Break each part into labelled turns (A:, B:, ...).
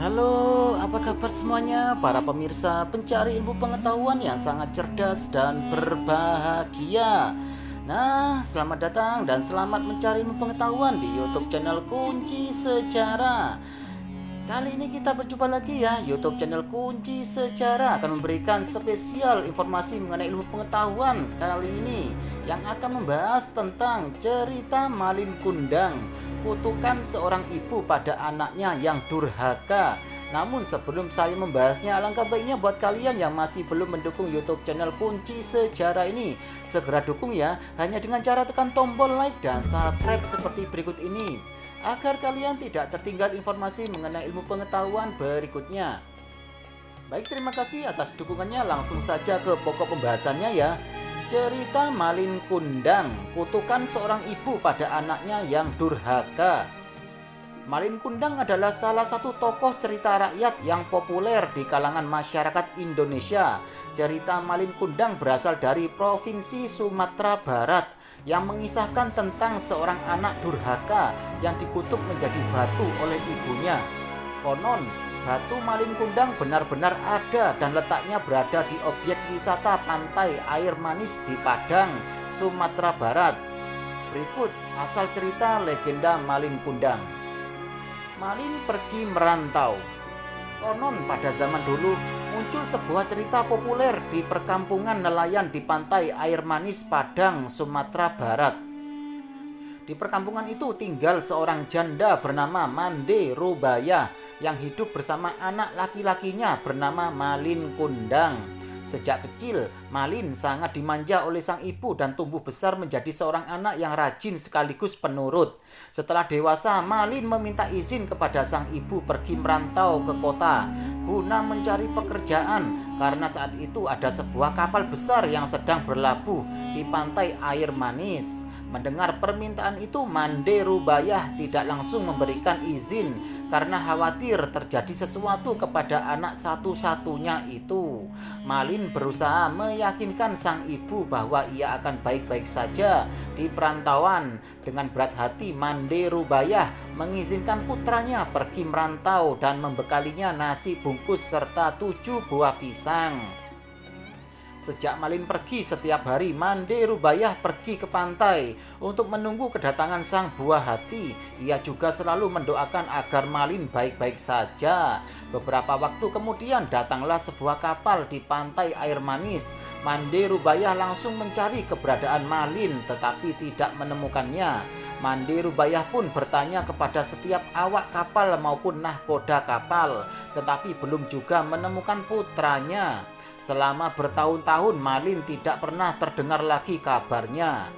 A: Halo, apa kabar semuanya para pemirsa pencari ilmu pengetahuan yang sangat cerdas dan berbahagia. Nah, selamat datang dan selamat mencari ilmu pengetahuan di YouTube channel Kunci Sejarah. Kali ini kita berjumpa lagi ya. YouTube channel Kunci Sejarah akan memberikan spesial informasi mengenai ilmu pengetahuan kali ini yang akan membahas tentang cerita Malin Kundang, kutukan seorang ibu pada anaknya yang durhaka. Namun sebelum saya membahasnya, alangkah baiknya buat kalian yang masih belum mendukung YouTube channel Kunci Sejarah ini, segera dukung ya, hanya dengan cara tekan tombol like dan subscribe seperti berikut ini, agar kalian tidak tertinggal informasi mengenai ilmu pengetahuan berikutnya. Baik, terima kasih atas dukungannya. Langsung saja ke pokok pembahasannya ya. Cerita Malin Kundang, kutukan seorang ibu pada anaknya yang durhaka. Malin Kundang adalah salah satu tokoh cerita rakyat yang populer di kalangan masyarakat Indonesia. Cerita Malin Kundang berasal dari Provinsi Sumatera Barat yang mengisahkan tentang seorang anak durhaka yang dikutuk menjadi batu oleh ibunya. Konon, batu Malin Kundang benar-benar ada dan letaknya berada di objek wisata pantai air manis di Padang, Sumatera Barat. Berikut asal cerita legenda Malin Kundang. Malin pergi merantau. Konon pada zaman dulu muncul sebuah cerita populer di perkampungan nelayan di pantai air manis Padang, Sumatera Barat. Di perkampungan itu tinggal seorang janda bernama Mande Rubaya yang hidup bersama anak laki-lakinya bernama Malin Kundang. Sejak kecil, Malin sangat dimanja oleh sang ibu dan tumbuh besar menjadi seorang anak yang rajin sekaligus penurut. Setelah dewasa, Malin meminta izin kepada sang ibu pergi merantau ke kota guna mencari pekerjaan karena saat itu ada sebuah kapal besar yang sedang berlabuh di pantai air manis. Mendengar permintaan itu, Mande Rubayah tidak langsung memberikan izin karena khawatir terjadi sesuatu kepada anak satu-satunya itu. Malin berusaha meyakinkan sang ibu bahwa ia akan baik-baik saja di perantauan. Dengan berat hati, Mande Rubayah mengizinkan putranya pergi merantau dan membekalinya nasi bungkus serta 7 buah pisang. Sejak Malin pergi, setiap hari Mande Rubayah pergi ke pantai untuk menunggu kedatangan sang buah hati. Ia juga selalu mendoakan agar Malin baik-baik saja. Beberapa waktu kemudian datanglah sebuah kapal di pantai air manis. Mande Rubayah langsung mencari keberadaan Malin tetapi tidak menemukannya. Mande Rubayah pun bertanya kepada setiap awak kapal maupun nahkoda kapal, tetapi belum juga menemukan putranya. Selama bertahun-tahun Malin tidak pernah terdengar lagi kabarnya.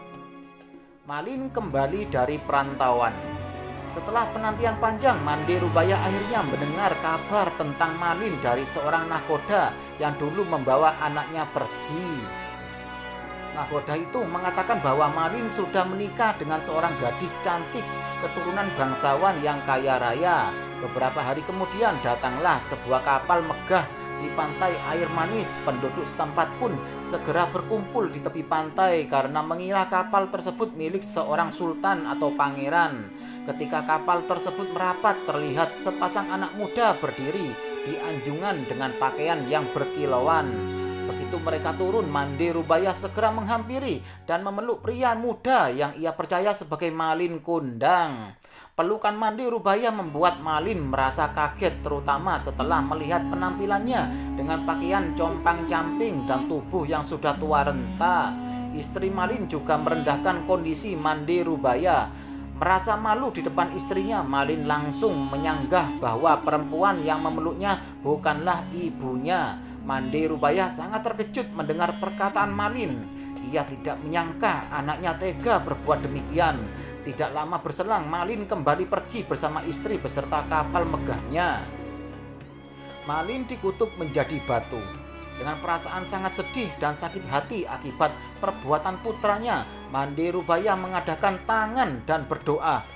A: Malin kembali dari perantauan. Setelah penantian panjang, Mande Rubayah akhirnya mendengar kabar tentang Malin dari seorang nahkoda yang dulu membawa anaknya pergi. Nahkoda itu mengatakan bahwa Malin sudah menikah dengan seorang gadis cantik keturunan bangsawan yang kaya raya. Beberapa hari kemudian datanglah sebuah kapal megah di pantai air manis. Penduduk setempat pun segera berkumpul di tepi pantai karena mengira kapal tersebut milik seorang sultan atau pangeran. Ketika kapal tersebut merapat, terlihat sepasang anak muda berdiri di anjungan dengan pakaian yang berkilauan. Begitu mereka turun, Mande Rubayah segera menghampiri dan memeluk pria muda yang ia percaya sebagai Malin Kundang. Pelukan Mande Rubayah membuat Malin merasa kaget, terutama setelah melihat penampilannya dengan pakaian compang-camping dan tubuh yang sudah tua renta. Istri Malin juga merendahkan kondisi Mande Rubayah. Merasa malu di depan istrinya, Malin langsung menyanggah bahwa perempuan yang memeluknya bukanlah ibunya. Mande Rubayah sangat terkejut mendengar perkataan Malin. Ia tidak menyangka anaknya tega berbuat demikian. Tidak lama berselang, Malin kembali pergi bersama istri beserta kapal megahnya. Malin dikutuk menjadi batu. Dengan perasaan sangat sedih dan sakit hati akibat perbuatan putranya, Mande Rubayah mengadakan tangan dan berdoa.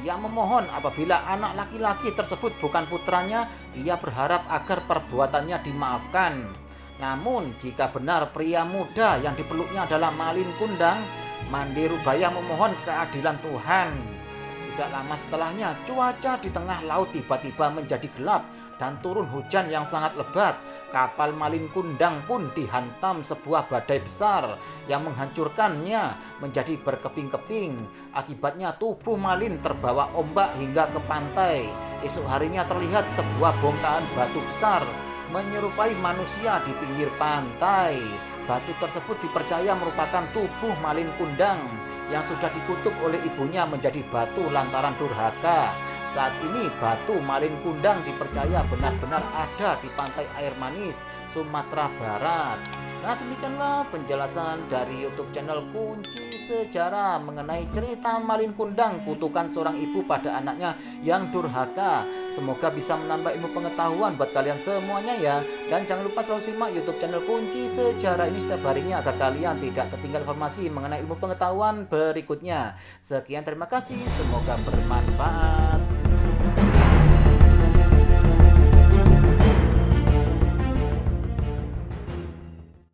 A: Ia memohon apabila anak laki-laki tersebut bukan putranya, ia berharap agar perbuatannya dimaafkan. Namun jika benar pria muda yang dipeluknya adalah Malin Kundang, Mande Rubayah memohon keadilan Tuhan. Tidak lama setelahnya, cuaca di tengah laut tiba-tiba menjadi gelap dan turun hujan yang sangat lebat. Kapal Malin Kundang pun dihantam sebuah badai besar yang menghancurkannya menjadi berkeping-keping. Akibatnya tubuh Malin terbawa ombak hingga ke pantai. Esok harinya terlihat sebuah bongkahan batu besar menyerupai manusia di pinggir pantai. Batu tersebut dipercaya merupakan tubuh Malin Kundang yang sudah dikutuk oleh ibunya menjadi batu lantaran durhaka. Saat ini batu Malin Kundang dipercaya benar-benar ada di pantai Air Manis, Sumatera Barat. Nah, demikianlah penjelasan dari YouTube channel Kunci Sejarah mengenai cerita Malin Kundang, kutukan seorang ibu pada anaknya yang durhaka. Semoga bisa menambah ilmu pengetahuan buat kalian semuanya ya. Dan jangan lupa selalu simak YouTube channel Kunci Sejarah ini setiap harinya agar kalian tidak tertinggal informasi mengenai ilmu pengetahuan berikutnya. Sekian, terima kasih, semoga bermanfaat.